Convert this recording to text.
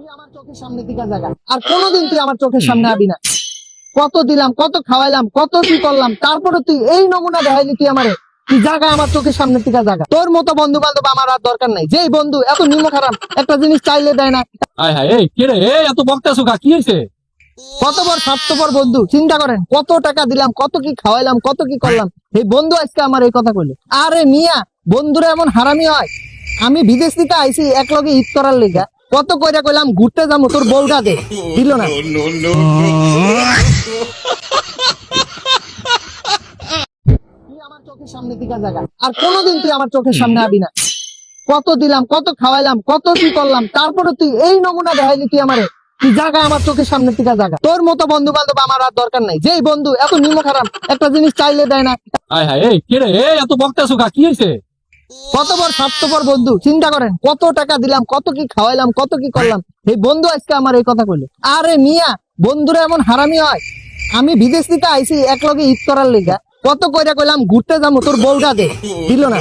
তুই আমার চোখের সামনে থেকে জায়গা আর কোনোদিন তুই আমার চোখের সামনে আবি না। কত দিলাম, কত খাওয়াইলাম, কত কি করলাম, তারপরে তুই এই নমুনা দেখাইলি তুই আমারে। তুই জায়গা আমার চোখের সামনে থেকে জায়গা। তোর মতো বন্ধু বান্ধব আমার আর দরকার নাই। যেই বন্ধু এত নিমক হারাম একটা জিনিস চাইলে দেয় না। হায় হায়, এই কে রে? এই এত বকতেছো কা? কি হয়েছে? কত বড় স্বার্থপর বন্ধু, চিন্তা করেন। কত টাকা দিলাম, কত কি খাওয়াইলাম, কত কি করলাম, এই বন্ধু আজকে আমার এই কথা কইলো। আরে মিয়া, বন্ধুরা এমন হারামি হয়? আমি বিদেশ থেকে আইছি এক লগে ঈদ করার লিগা, কত কইরা কইলাম ঘুরতে যাবো, তোর বউটা দে, দিল না। তুই আমার চোখের সামনে থেকে জায়গা আর কোনোদিন তুই আমার চোখের সামনে আবি না। কত দিলাম, কত খাওয়াইলাম, কত কি করলাম, তারপরে তুই এই নমুনা দেখাইলি তুই আমারে। তুই জায়গা আমার চোখের সামনে থেকে জায়গা। তোর মতো বন্ধু বান্ধব আমার আর দরকার নাই। যেই বন্ধু এত নিমক হারাম একটা জিনিস চাইলে দেয় না। হায় হায়, এই কে রে? এই এত বকতেছো কা? কি হয়েছে? কত বড় স্বার্থপর বন্ধু, চিন্তা করেন। কত টাকা দিলাম, কত কি খাওয়াইলাম, কত কি করলাম, এই বন্ধু আজকে আমার এই কথা কইলো। আরে মিয়া, বন্ধুরা এমন হারামি হয়? আমি বিদেশ থেকে আইছি এক লগে ঈদ করার লিগা, কত কইরা কইলাম ঘুরতে যাবো, তোর বউটা দে, দিল না।